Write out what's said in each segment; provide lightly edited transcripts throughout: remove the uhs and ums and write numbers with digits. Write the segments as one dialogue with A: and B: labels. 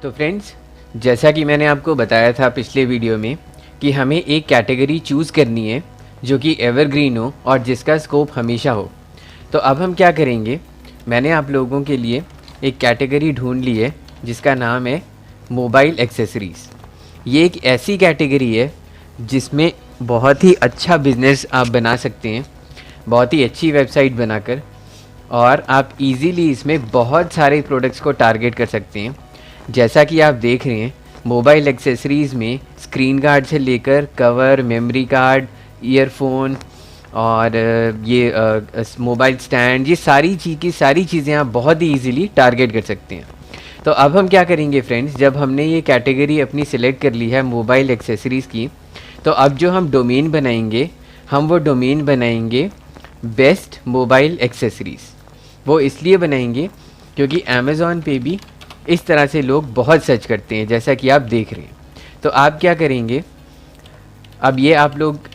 A: तो फ्रेंड्स, जैसा कि मैंने आपको बताया था पिछले वीडियो में कि हमें एक कैटेगरी चूज़ करनी है जो कि एवरग्रीन हो और जिसका स्कोप हमेशा हो। तो अब हम क्या करेंगे, मैंने आप लोगों के लिए एक कैटेगरी ढूंढ ली है जिसका नाम है मोबाइल एक्सेसरीज़। ये एक ऐसी कैटेगरी है जिसमें बहुत ही अच्छा बिज़नेस आप बना सकते हैं, बहुत ही अच्छी वेबसाइट बनाकर, और आप इजीली इसमें बहुत सारे प्रोडक्ट्स को टारगेट कर सकते हैं। जैसा कि आप देख रहे हैं, मोबाइल एक्सेसरीज़ में स्क्रीन गार्ड से लेकर कवर, मेमोरी कार्ड, ईयरफोन और ये मोबाइल स्टैंड, ये सारी चीज़ें आप बहुत ही इजीली टारगेट कर सकते हैं। तो अब हम क्या करेंगे फ्रेंड्स, जब हमने ये कैटेगरी अपनी सिलेक्ट कर ली है मोबाइल एक्सेसरीज़ की, तो अब जो हम डोमेन बनाएंगे, हम वो डोमेन बनाएंगे बेस्ट मोबाइल एक्सेसरीज़। वो इसलिए बनाएंगे क्योंकि अमेज़ॉन पे भी इस तरह से लोग बहुत सर्च करते हैं, जैसा कि आप देख रहे हैं। तो आप क्या करेंगे, अब ये आप लोग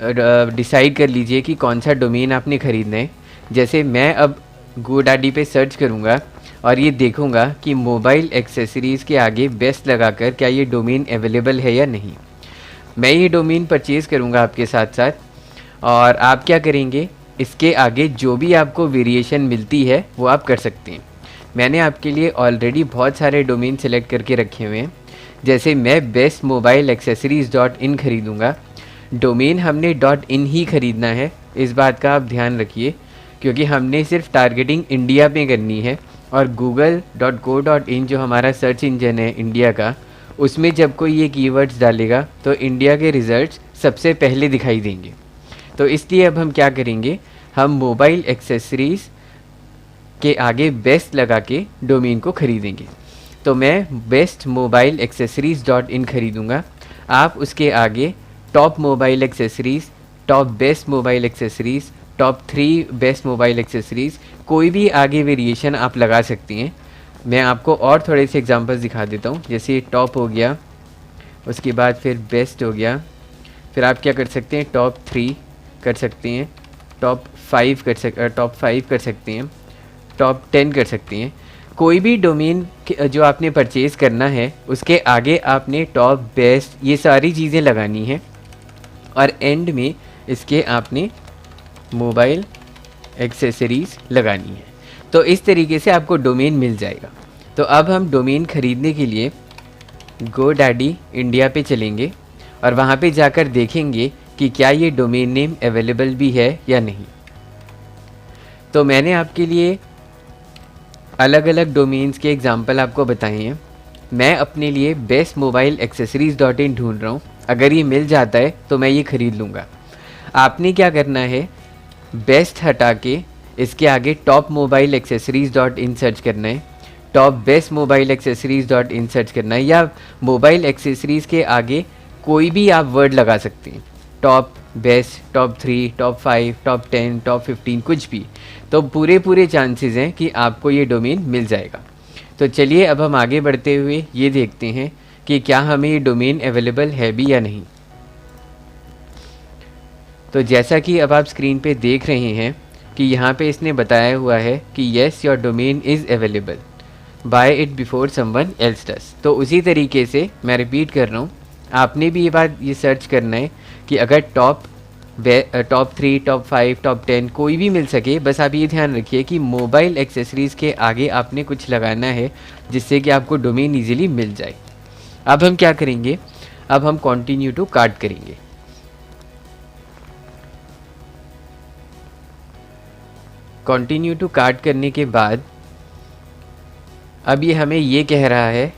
A: डिसाइड कर लीजिए कि कौन सा डोमेन आपने ख़रीदना है। जैसे मैं अब गोडैडी पे सर्च करूँगा और ये देखूँगा कि मोबाइल एक्सेसरीज़ के आगे बेस्ट लगाकर क्या ये डोमेन अवेलेबल है या नहीं। मैं ये डोमेन परचेज़ करूँगा आपके साथ साथ, और आप क्या करेंगे, इसके आगे जो भी आपको वेरिएशन मिलती है वो आप कर सकते हैं। मैंने आपके लिए ऑलरेडी बहुत सारे डोमेन सेलेक्ट करके रखे हुए हैं। जैसे मैं बेस्ट मोबाइल एक्सेसरीज़ .in ख़रीदूँगा। डोमेन हमने .in ही ख़रीदना है, इस बात का आप ध्यान रखिए, क्योंकि हमने सिर्फ टारगेटिंग इंडिया पे करनी है। और google.co.in जो हमारा सर्च इंजन है इंडिया का, उसमें जब कोई ये कीवर्ड्स डालेगा तो इंडिया के रिज़ल्ट्स सबसे पहले दिखाई देंगे। तो इसलिए अब हम क्या करेंगे, हम मोबाइल एक्सेसरीज़ के आगे बेस्ट लगा के डोमेन को ख़रीदेंगे। तो मैं बेस्ट मोबाइल एक्सेसरीज़ .in ख़रीदूँगा। आप उसके आगे top mobile accessories, top best mobile accessories, top 3 best mobile accessories, कोई भी आगे वेरिएशन आप लगा सकती हैं। मैं आपको और थोड़े से एग्जांपल्स दिखा देता हूँ। जैसे टॉप हो गया, उसके बाद फिर बेस्ट हो गया, फिर आप क्या कर सकते हैं, टॉप 3 कर सकते हैं, टॉप 5 कर सकते हैं, टॉप 10 कर सकते हैं। कोई भी डोमेन जो आपने परचेज़ करना है उसके आगे आपने टॉप, बेस्ट, ये सारी चीज़ें लगानी है, और एंड में इसके आपने मोबाइल एक्सेसरीज़ लगानी है। तो इस तरीके से आपको डोमेन मिल जाएगा। तो अब हम डोमेन ख़रीदने के लिए गोडैडी इंडिया पे चलेंगे और वहाँ पे जाकर देखेंगे कि क्या ये डोमेन नेम अवेलेबल भी है या नहीं। तो मैंने आपके लिए अलग अलग डोमेन्स के एग्जांपल आपको बताए हैं। मैं अपने लिए बेस्ट मोबाइल एक्सेसरीज़ .in ढूंढ रहा हूँ। अगर ये मिल जाता है तो मैं ये ख़रीद लूँगा। आपने क्या करना है, बेस्ट हटा के इसके आगे top mobile accessories .in search करना है, top best mobile accessories .in search करना है, या मोबाइल एक्सेसरीज़ के आगे कोई भी आप वर्ड लगा सकते हैं, top best, top 3, top 5, top 10, top 15, कुछ भी। तो पूरे चांसेस हैं कि आपको ये डोमेन मिल जाएगा। तो चलिए अब हम आगे बढ़ते हुए ये देखते हैं कि क्या हमें ये डोमेन अवेलेबल है भी या नहीं। तो जैसा कि अब आप स्क्रीन पे देख रहे हैं कि यहाँ पे इसने बताया हुआ है कि yes your domain is available, buy it before someone else does. तो उसी तरीके से मैं रिपीट कर रहा हूँ, आपने भी ये सर्च करना है कि अगर टॉप 3, टॉप 5, टॉप 10 कोई भी मिल सके, बस आप ये ध्यान रखिए कि मोबाइल एक्सेसरीज़ के आगे आपने कुछ लगाना है जिससे कि आपको डोमेन ईजिली मिल जाए। अब हम क्या करेंगे, अब हम कंटिन्यू टू कार्ट करेंगे। कंटिन्यू टू कार्ट करने के बाद अब ये हमें ये कह रहा है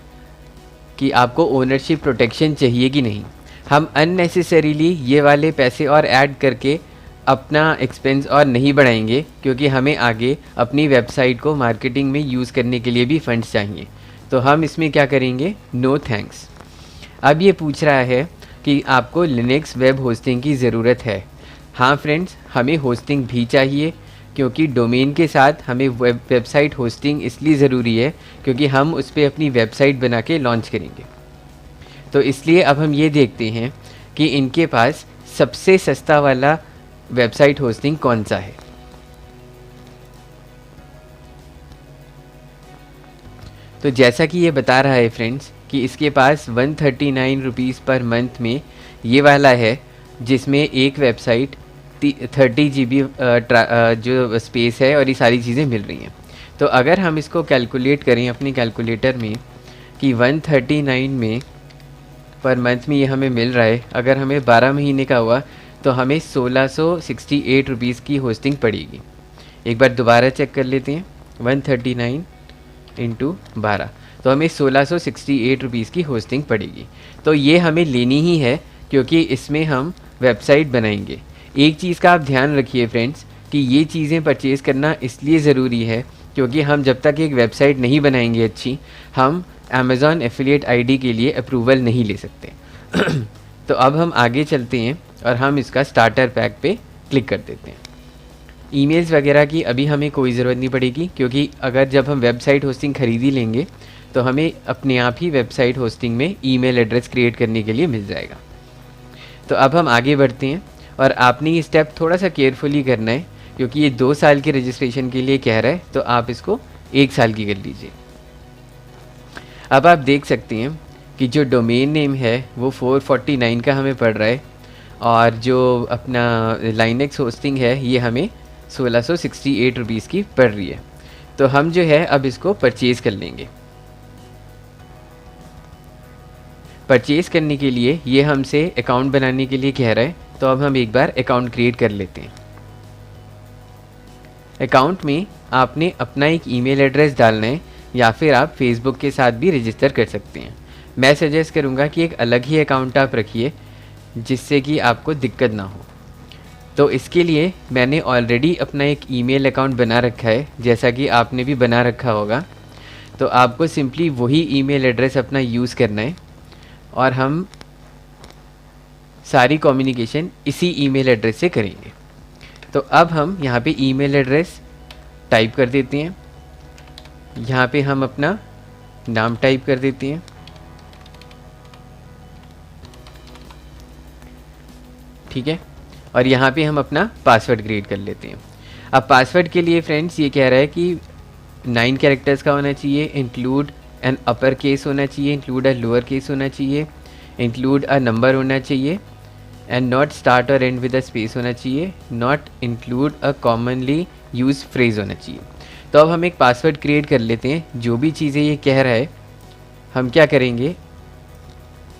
A: कि आपको ओनरशिप प्रोटेक्शन चाहिए कि नहीं। हम अननेसेसरीली ये वाले पैसे और ऐड करके अपना एक्सपेंस और नहीं बढ़ाएंगे, क्योंकि हमें आगे अपनी वेबसाइट को मार्केटिंग में यूज़ करने के लिए भी फंड्स चाहिए। तो हम इसमें क्या करेंगे, नो थैंक्स। अब ये पूछ रहा है कि आपको लिनक्स वेब होस्टिंग की ज़रूरत है। हाँ फ्रेंड्स, हमें होस्टिंग भी चाहिए, क्योंकि डोमेन के साथ हमें वेबसाइट होस्टिंग इसलिए ज़रूरी है क्योंकि हम उस पर अपनी वेबसाइट बना के लॉन्च करेंगे। तो इसलिए अब हम ये देखते हैं कि इनके पास सबसे सस्ता वाला वेबसाइट होस्टिंग कौन सा है। तो जैसा कि ये बता रहा है फ्रेंड्स कि इसके पास 139 रुपीज़ पर मंथ में ये वाला है, जिसमें एक वेबसाइट 30 GB जो स्पेस है और ये सारी चीज़ें मिल रही हैं। तो अगर हम इसको कैलकुलेट करें अपनी कैलकुलेटर में कि 139 में पर मंथ में ये हमें मिल रहा है, अगर हमें 12 महीने का हुआ तो हमें 1668 रुपीज़ की होस्टिंग पड़ेगी। एक बार दोबारा चेक कर लेते हैं, 139 इंटू 12 तो हमें 1668 रुपीज़ की होस्टिंग पड़ेगी। तो ये हमें लेनी ही है क्योंकि इसमें हम वेबसाइट बनाएंगे। एक चीज़ का आप ध्यान रखिए फ्रेंड्स कि ये चीज़ें परचेज़ करना इसलिए ज़रूरी है क्योंकि हम जब तक एक वेबसाइट नहीं बनाएंगे अच्छी, हम अमेज़ॉन एफिलिएट आईडी के लिए अप्रूवल नहीं ले सकते। तो अब हम आगे चलते हैं और हम इसका स्टार्टर पैक पे क्लिक कर देते हैं। ईमेल्स वगैरह की अभी हमें कोई ज़रूरत नहीं पड़ेगी क्योंकि अगर जब हम वेबसाइट होस्टिंग ख़रीद ही लेंगे तो हमें अपने आप ही वेबसाइट होस्टिंग में ईमेल एड्रेस क्रिएट करने के लिए मिल जाएगा। तो अब हम आगे बढ़ते हैं और आपने ये स्टेप थोड़ा सा केयरफुली करना है क्योंकि ये 2 साल के रजिस्ट्रेशन के लिए कह रहा है, तो आप इसको 1 साल की कर लीजिए। अब आप देख सकते हैं कि जो डोमेन नेम है वो 449 का हमें पड़ रहा है और जो अपना लाइनेक्स होस्टिंग है ये हमें 1668 रुपीज़ की पड़ रही है। तो हम जो है अब इसको परचेज़ कर लेंगे। परचेज़ करने के लिए ये हमसे अकाउंट बनाने के लिए कह रहा है, तो अब हम एक बार अकाउंट क्रिएट कर लेते हैं। अकाउंट में आपने अपना एक ईमेल एड्रेस डालना है या फिर आप फेसबुक के साथ भी रजिस्टर कर सकते हैं। मैं सजेस्ट करूँगा कि एक अलग ही अकाउंट आप रखिए जिससे कि आपको दिक्कत ना हो। तो इसके लिए मैंने ऑलरेडी अपना एक ईमेल अकाउंट बना रखा है, जैसा कि आपने भी बना रखा होगा। तो आपको सिंपली वही ईमेल एड्रेस अपना यूज़ करना है और हम सारी कम्युनिकेशन इसी ईमेल एड्रेस से करेंगे। तो अब हम यहाँ पे ईमेल एड्रेस टाइप कर देते हैं, यहाँ पे हम अपना नाम टाइप कर देते हैं, ठीक है, और यहाँ पे हम अपना पासवर्ड क्रिएट कर लेते हैं। अब पासवर्ड के लिए फ्रेंड्स ये कह रहा है कि 9 कैरेक्टर्स का होना चाहिए, इंक्लूड एन अपर केस होना चाहिए, इंक्लूड अ लोअर केस होना चाहिए, इंक्लूड अ नंबर होना चाहिए एंड नॉट स्टार्ट और एंड विद अ स्पेस होना चाहिए, not include a commonly use phrase होना चाहिए। तो अब हम एक पासवर्ड क्रिएट कर लेते हैं। जो भी चीज़ें ये कह रहा है हम क्या करेंगे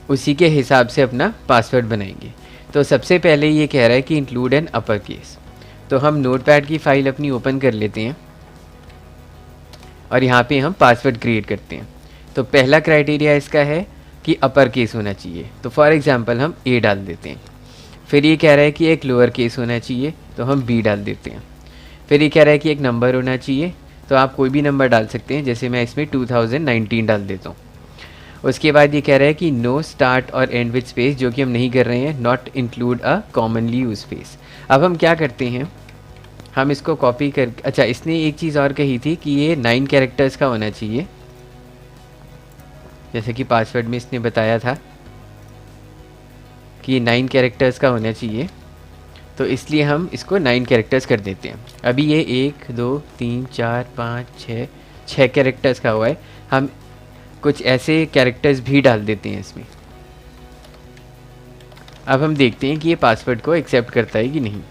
A: उसी के हिसाब से अपना पासवर्ड बनाएंगे। तो सबसे पहले ये कह रहा है कि इंक्लूड एन अपर केस, तो हम नोटपैड की फ़ाइल अपनी ओपन कर लेते हैं और यहाँ पे हम पासवर्ड क्रिएट करते हैं। तो पहला क्राइटेरिया इसका है कि अपर केस होना चाहिए, तो फॉर एग्ज़ाम्पल हम ए डाल देते हैं। फिर ये कह रहा है कि एक लोअर केस होना चाहिए, तो हम बी डाल देते हैं। फिर ये कह रहा है कि एक नंबर होना चाहिए, तो आप कोई भी नंबर डाल सकते हैं, जैसे मैं इसमें 2019 डाल देता हूँ। उसके बाद ये कह रहा है कि नो स्टार्ट और एंड विद स्पेस, जो कि हम नहीं कर रहे हैं, not include a commonly use space. अब हम क्या करते हैं, हम इसको कॉपी कर, अच्छा इसने एक चीज़ और कही थी कि ये 9 कैरेक्टर्स का होना चाहिए, जैसे कि पासवर्ड में इसने बताया था कि 9 कैरेक्टर्स का होना चाहिए, तो इसलिए हम इसको 9 कैरेक्टर्स कर देते हैं। अभी ये 1 2 3 4 5 6 कैरेक्टर्स का हुआ है, हम कुछ ऐसे कैरेक्टर्स भी डाल देते हैं इसमें। अब हम देखते हैं कि ये पासवर्ड को एक्सेप्ट करता है कि नहीं।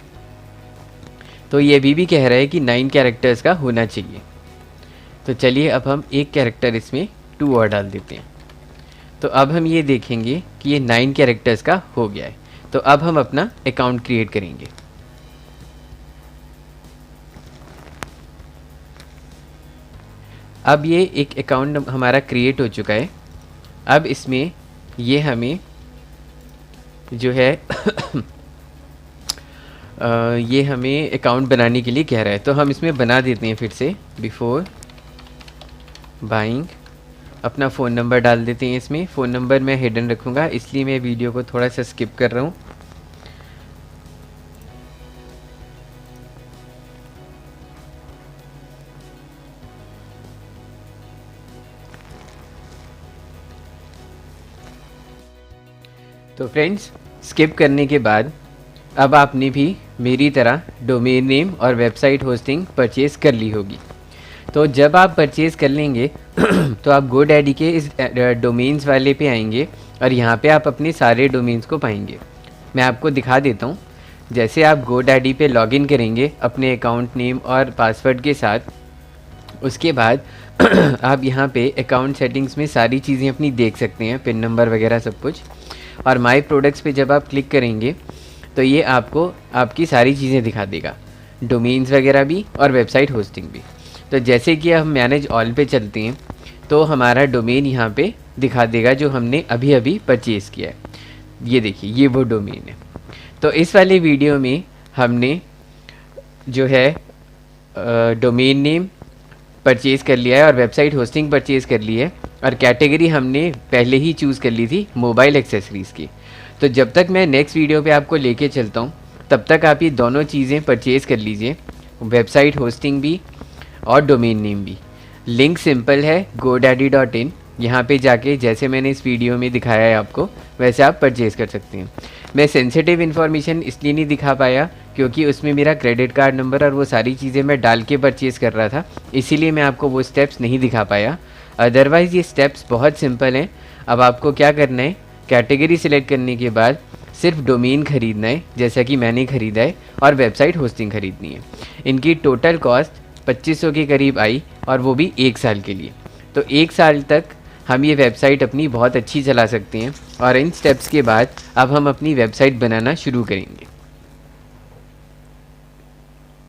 A: तो ये भी कह रहा है कि 9 कैरेक्टर्स का होना चाहिए। तो चलिए अब हम एक कैरेक्टर इसमें 2 और डाल देते हैं। तो अब हम ये देखेंगे कि ये 9 कैरेक्टर्स का हो गया है। तो अब हम अपना अकाउंट क्रिएट करेंगे। अब ये एक अकाउंट हमारा क्रिएट हो चुका है। अब इसमें ये हमें जो है ये हमें अकाउंट बनाने के लिए कह रहा है, तो हम इसमें बना देते हैं। फिर से बिफोर बाइंग अपना फ़ोन नंबर डाल देते हैं इसमें। फ़ोन नंबर मैं हिडन रखूँगा, इसलिए मैं वीडियो को थोड़ा सा स्किप कर रहा हूँ। तो फ्रेंड्स स्किप करने के बाद अब आपने भी मेरी तरह डोमेन नेम और वेबसाइट होस्टिंग परचेज़ कर ली होगी। तो जब आप परचेज़ कर लेंगे तो आप GoDaddy के इस डोमेन्स वाले पे आएंगे और यहाँ पे आप अपने सारे डोमेन्स को पाएंगे। मैं आपको दिखा देता हूँ। जैसे आप GoDaddy पे लॉगिन करेंगे अपने अकाउंट नेम और पासवर्ड के साथ, उसके बाद आप यहाँ पे अकाउंट सेटिंग्स में सारी चीज़ें अपनी देख सकते हैं, पिन नंबर वगैरह सब कुछ। और माई प्रोडक्ट्स पे जब आप क्लिक करेंगे तो ये आपको आपकी सारी चीज़ें दिखा देगा, डोमेन्स वगैरह भी और वेबसाइट होस्टिंग भी। तो जैसे कि हम मैनेज ऑल पे चलते हैं तो हमारा डोमेन यहाँ पे दिखा देगा जो हमने अभी अभी परचेज़ किया है। ये देखिए, ये वो डोमेन है। तो इस वाले वीडियो में हमने जो है डोमेन नेम परचेज़ कर लिया है और वेबसाइट होस्टिंग परचेज़ कर ली है, और कैटेगरी हमने पहले ही चूज़ कर ली थी मोबाइल एक्सेसरीज़ की। तो जब तक मैं नेक्स्ट वीडियो पे आपको लेके चलता हूँ तब तक आप ये दोनों चीज़ें परचेज़ कर लीजिए, वेबसाइट होस्टिंग भी और डोमेन नेम भी। लिंक सिंपल है, godaddy.in। यहाँ पे जाके जैसे मैंने इस वीडियो में दिखाया है आपको वैसे आप परचेज़ कर सकते हैं। मैं सेंसिटिव इन्फॉर्मेशन इसलिए नहीं दिखा पाया क्योंकि उसमें मेरा क्रेडिट कार्ड नंबर और वो सारी चीज़ें मैं डाल के परचेज़ कर रहा था, इसीलिए मैं आपको वो स्टेप्स नहीं दिखा पाया। अदरवाइज़ ये स्टेप्स बहुत सिंपल हैं। अब आपको क्या करना है, कैटेगरी सिलेक्ट करने के बाद सिर्फ डोमेन ख़रीदना है जैसा कि मैंने ख़रीदा है, और वेबसाइट होस्टिंग ख़रीदनी है। इनकी टोटल कॉस्ट 2500 के करीब आई, और वो भी 1 साल के लिए। तो 1 साल तक हम ये वेबसाइट अपनी बहुत अच्छी चला सकते हैं, और इन स्टेप्स के बाद अब हम अपनी वेबसाइट बनाना शुरू करेंगे।